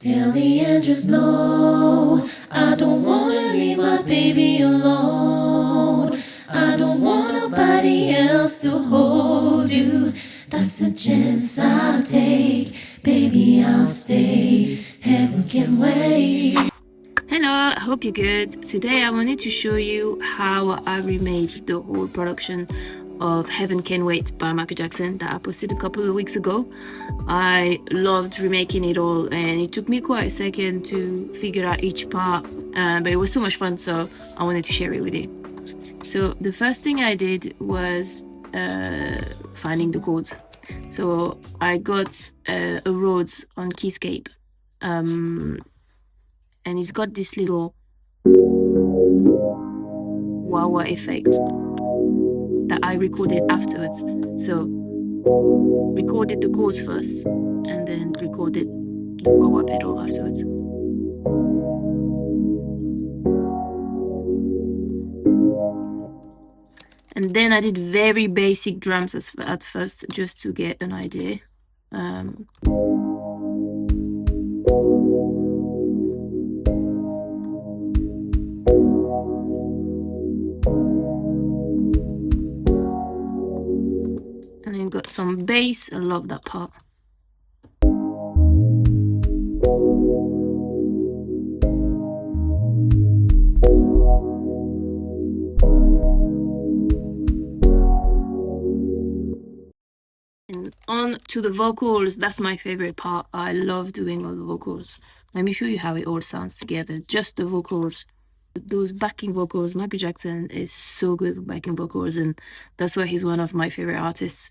Till the end, just know I don't wanna leave my baby alone. I don't want nobody else to hold you. That's a chance I'll take. Baby, I'll stay. Heaven can wait. Hello, I hope you're good. Today I wanted to show you how I remade the whole production of Heaven Can Wait by Michael Jackson that I posted a couple of weeks ago. I loved remaking it all, and it took me quite a second to figure out each part, but it was so much fun, so I wanted to share it with you. So the first thing I did was finding the chords. So I got a Rhodes on Keyscape, and it's got this little wah-wah effect that I recorded afterwards. So recorded the chords first and then recorded the wah-wah pedal afterwards. And then I did very basic drums at first, just to get an idea. And then got some bass. I love that part. And on to the vocals. That's my favorite part. I love doing all the vocals. Let me show you how it all sounds together. Just the vocals. Those backing vocals. Michael Jackson is so good with backing vocals, and that's why he's one of my favorite artists.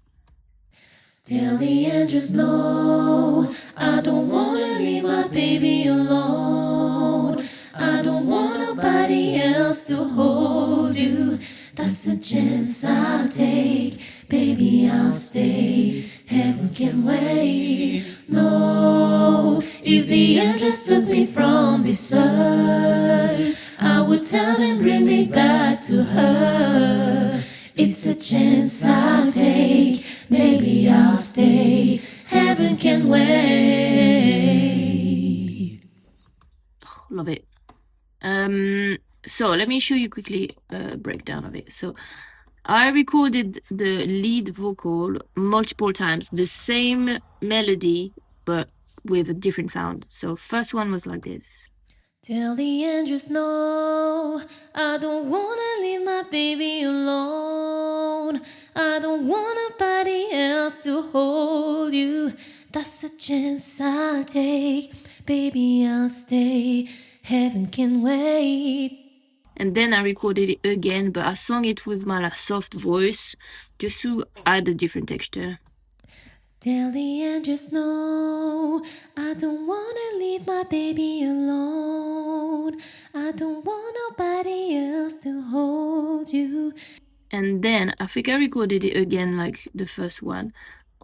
Till the end, just know I don't wanna leave my baby alone. I don't want nobody else to hold you. That's a chance I'll take. Baby, I'll stay. Heaven can wait. No, if the angels took me from this earth, I would tell them bring me back to her. It's a chance I'll take. Maybe I'll stay. Heaven can wait. Oh, love it. So let me show you quickly a breakdown of it. So I recorded the lead vocal multiple times, the same melody, but with a different sound. So first one was like this. Till the end, just know I don't wanna leave my baby alone. I don't want nobody else to hold you. That's a chance I'll take. Baby, I'll stay. Heaven can wait. And then I recorded it again, but I sung it with my soft voice just to add a different texture. Till the end, just know I don't wanna leave my baby alone. I don't want nobody else to hold you. And then I think I recorded it again like the first one.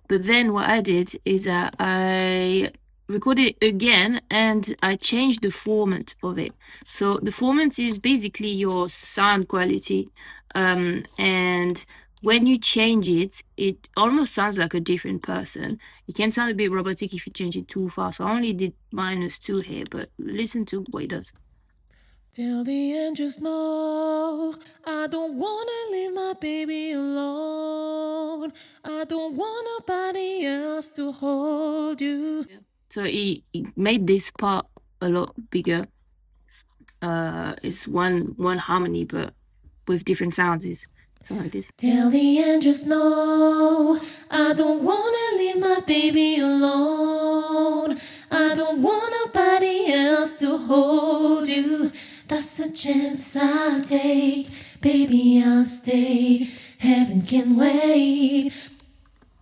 But then what I did is that I recorded it again and I changed the format of it. So the format is basically your sound quality. And when you change it, it almost sounds like a different person. It can sound a bit robotic if you change it too far. So I only did -2 here, but listen to what it does. Till the end, just know I don't wanna leave my baby alone. I don't want nobody else to hold you. So he made this part a lot bigger. It's one harmony, but with different sounds. Is something like this. Till the end, just know I don't wanna leave my baby alone. I don't want nobody else to hold you. That's a chance I'll take. Baby, I'll stay. Heaven can wait.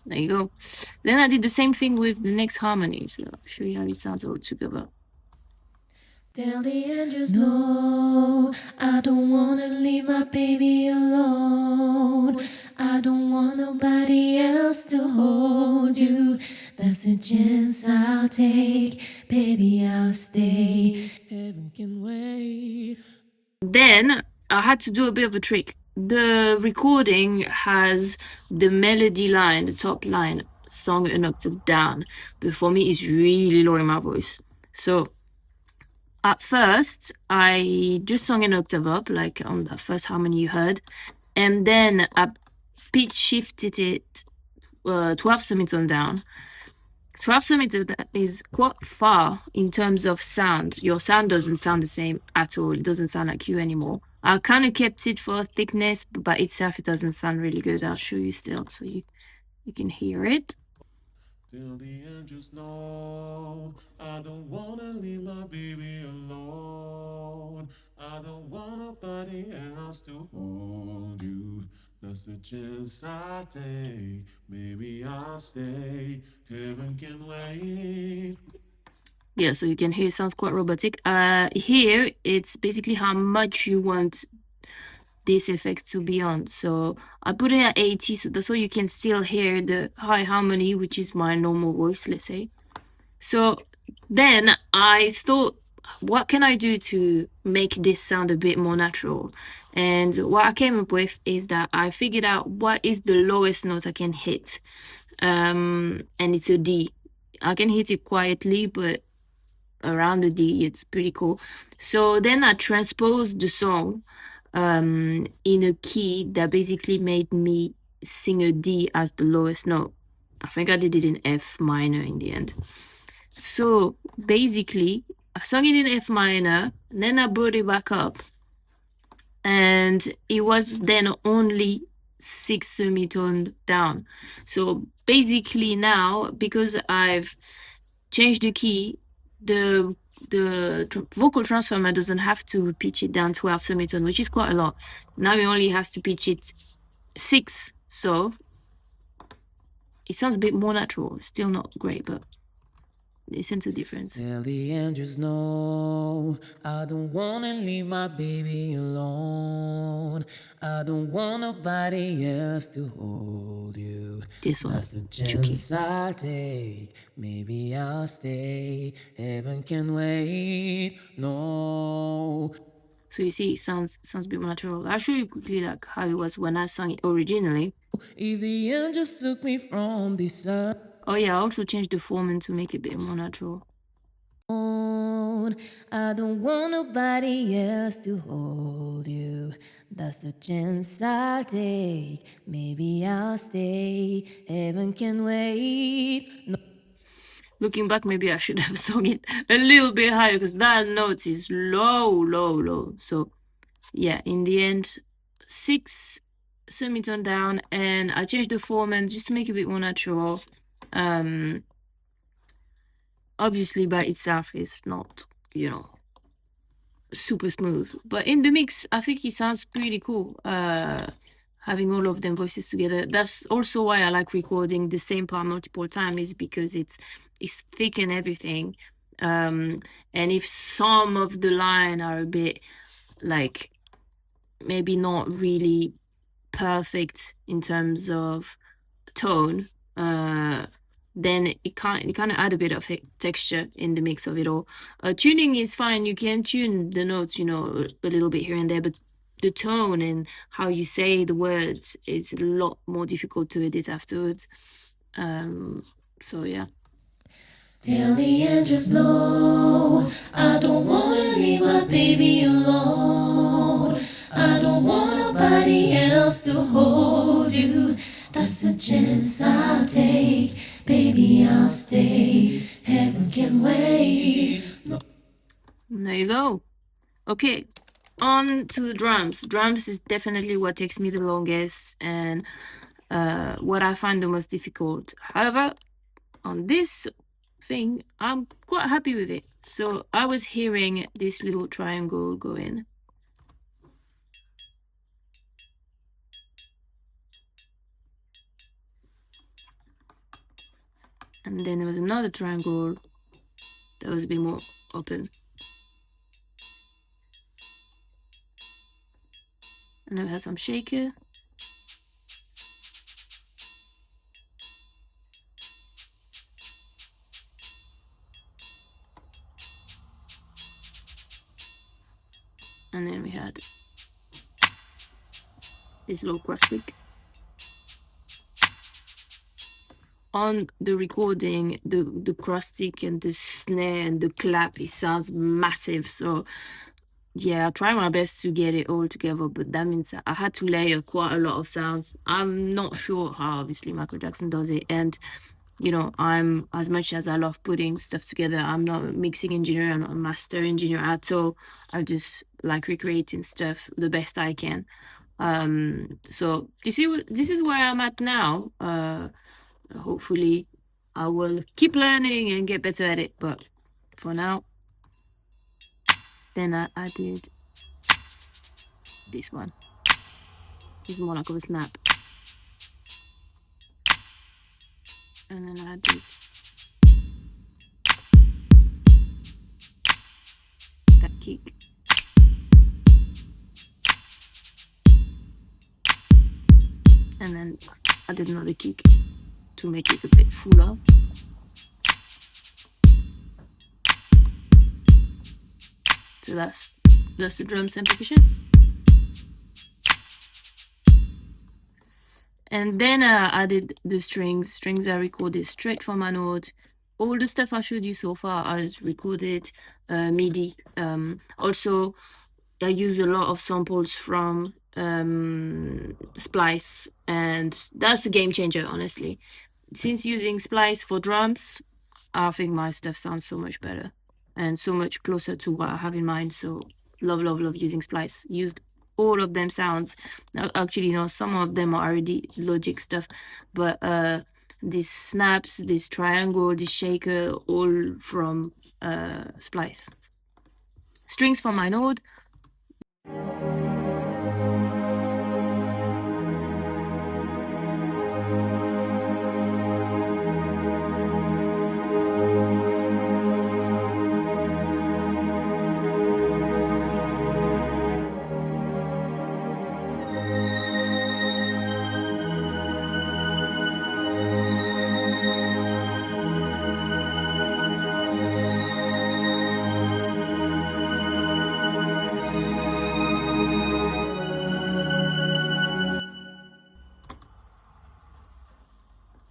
There you go. Then I did the same thing with the next harmony. So I'll show you how it sounds all together. Till the end, just know I don't wanna leave my baby alone. I don't want nobody else to hold you. That's a chance I'll take. Baby, I'll stay. Heaven can wait. Then I had to do a bit of a trick. The recording has the melody line, the top line, sung an octave down. But for me, it's really low in my voice. So at first, I just sung an octave up, like on the first harmony you heard, and then I pitch shifted it 12 semitone down. 12 semitone is quite far in terms of sound. Your sound doesn't sound the same at all. It doesn't sound like you anymore. I kind of kept it for thickness, but by itself, it doesn't sound really good. I'll show you still so you can hear it. Till the angels know I don't wanna leave my baby alone. I don't want nobody else to hold you. That's the chance I take. Maybe I'll stay. Heaven can wait. Yeah, so you can hear it sounds quite robotic. Here, it's basically how much you want this effect to be on. So I put it at 80, so that's why you can still hear the high harmony, which is my normal voice, let's say. So then I thought, what can I do to make this sound a bit more natural? And what I came up with is that I figured out what is the lowest note I can hit. And it's a D. I can hit it quietly, but around the D, it's pretty cool. So then I transposed the song in a key that basically made me sing a D as the lowest note. I think I did it in F minor in the end. So basically, I sung it in F minor, then I brought it back up, and it was then only 6 semitone down. So basically now, because I've changed the key, the vocal transformer doesn't have to pitch it down 12 semitone, which is quite a lot. Now it only has to pitch it 6, so it sounds a bit more natural. Still not great, but listen to the difference. Tell the angels no, I don't wanna leave my baby alone. I don't want nobody else to hold you. This one, That's the tricky. chance I take. Maybe I'll stay. Heaven can wait. No. So you see, it sounds a bit more natural. I'll show you quickly like how it was when I sang it originally. If the angels took me from this side. Oh yeah, I also changed the formant to make it a bit more natural. I don't want nobody else to hold you. That's the chance I'll take. Maybe I'll stay. Heaven can wait. No. Looking back, maybe I should have sung it a little bit higher because that note is low, low, low. So yeah, in the end, 6 semitone down, and I changed the formant just to make it a bit more natural. Obviously by itself is not, you know, super smooth, but in the mix I think it sounds pretty cool, having all of them voices together. That's also why I like recording the same part multiple times, is because it's thick and everything, and if some of the line are a bit like maybe not really perfect in terms of tone, then it kind of add a bit of texture in the mix of it all. Tuning is fine. You can tune the notes, you know, a little bit here and there, but the tone and how you say the words is a lot more difficult to edit afterwards. So yeah. Till the angels know I don't wanna leave my baby alone. I don't want nobody else to hold you. That's the chance I'll take. Baby, I'll stay. Heaven can wait. No. There you go. Okay, on to the drums. Drums is definitely what takes me the longest and what I find the most difficult. However, on this thing, I'm quite happy with it. So I was hearing this little triangle go in. And then there was another triangle that was a bit more open. And then we had some shaker. And then we had this low cross pick. on the recording, the cross stick and the snare and the clap, it sounds massive. So yeah, I try my best to get it all together, but that means I had to layer quite a lot of sounds. I'm not sure how obviously Michael Jackson does it, and you know, I'm, as much as I love putting stuff together, I'm not a mixing engineer, I'm not a master engineer at all. I just like recreating stuff the best I can. So this is where I'm at now. Hopefully I will keep learning and get better at it, but for now, then I did this one. It's more like of a snap. And then I had this, that kick. And then I did another kick to make it a bit fuller. So that's the drums and percussions. And then I did the strings. Strings I recorded straight from my Node. All the stuff I showed you so far I recorded MIDI. Also, I use a lot of samples from Splice, and that's a game changer, honestly. Since using Splice for drums, I think my stuff sounds so much better and so much closer to what I have in mind. So love using Splice. Used all of them sounds. Actually, no, some of them are already Logic stuff, but these snaps, this triangle, this shaker, all from Splice. Strings from my Node.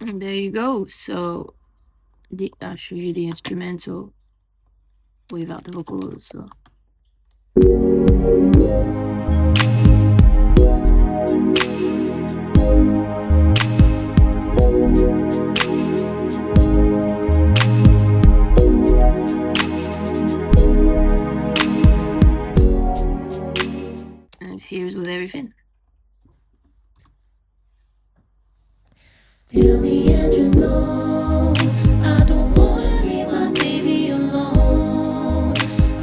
And there you go. So I'll show you the instrumental without the vocals. So. And here's with everything. Till the end, just know I don't wanna leave my baby alone.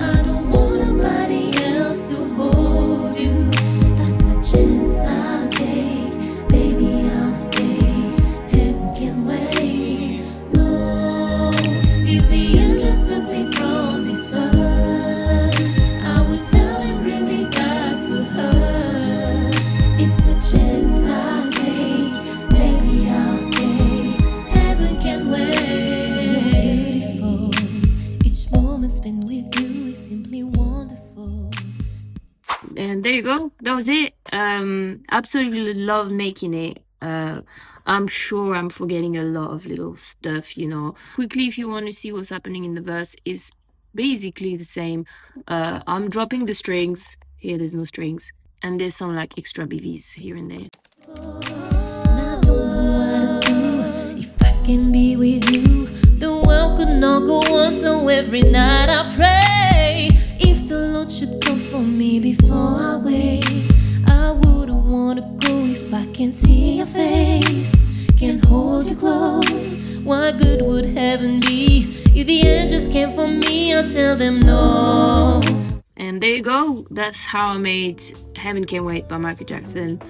I don't want nobody else to hold you. That's a chance I'll take. Baby, I'll stay. Heaven can wait. No, if the angels took me from this earth, I would tell him bring me back to her. It's a chance I'll take. Baby, I'll stay. Heaven can wait. You're beautiful. Each moment spent with you is simply wonderful. And there you go. That was it. Absolutely love making it. I'm sure I'm forgetting a lot of little stuff, you know. Quickly, if you want to see what's happening in the verse, is basically the same. I'm dropping the strings. Here, there's no strings. And there's some like extra BVs here and there. And I don't know what to do if I can be with you. The world could not go on, so every night I pray. If the Lord should come for me before I wake, I wouldn't wanna go if I can see your face, can hold you close. What good would heaven be if the angels came for me? I'll tell them no. And there you go. That's how I made Heaven Can Wait by Michael Jackson.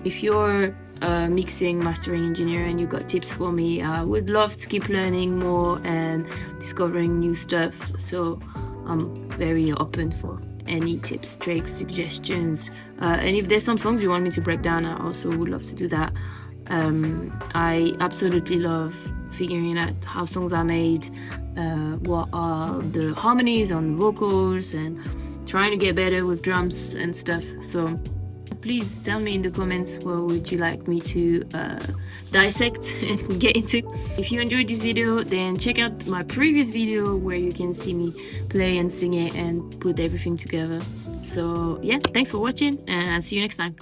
If you're a mixing, mastering engineer and you got tips for me, I would love to keep learning more and discovering new stuff. So I'm very open for any tips, tricks, suggestions. And if there's some songs you want me to break down, I also would love to do that. I absolutely love figuring out how songs are made, what are the harmonies on vocals, and trying to get better with drums and stuff. So please tell me in the comments what would you like me to dissect and get into. If you enjoyed this video, then check out my previous video where you can see me play and sing it and put everything together. So yeah, thanks for watching and I'll see you next time.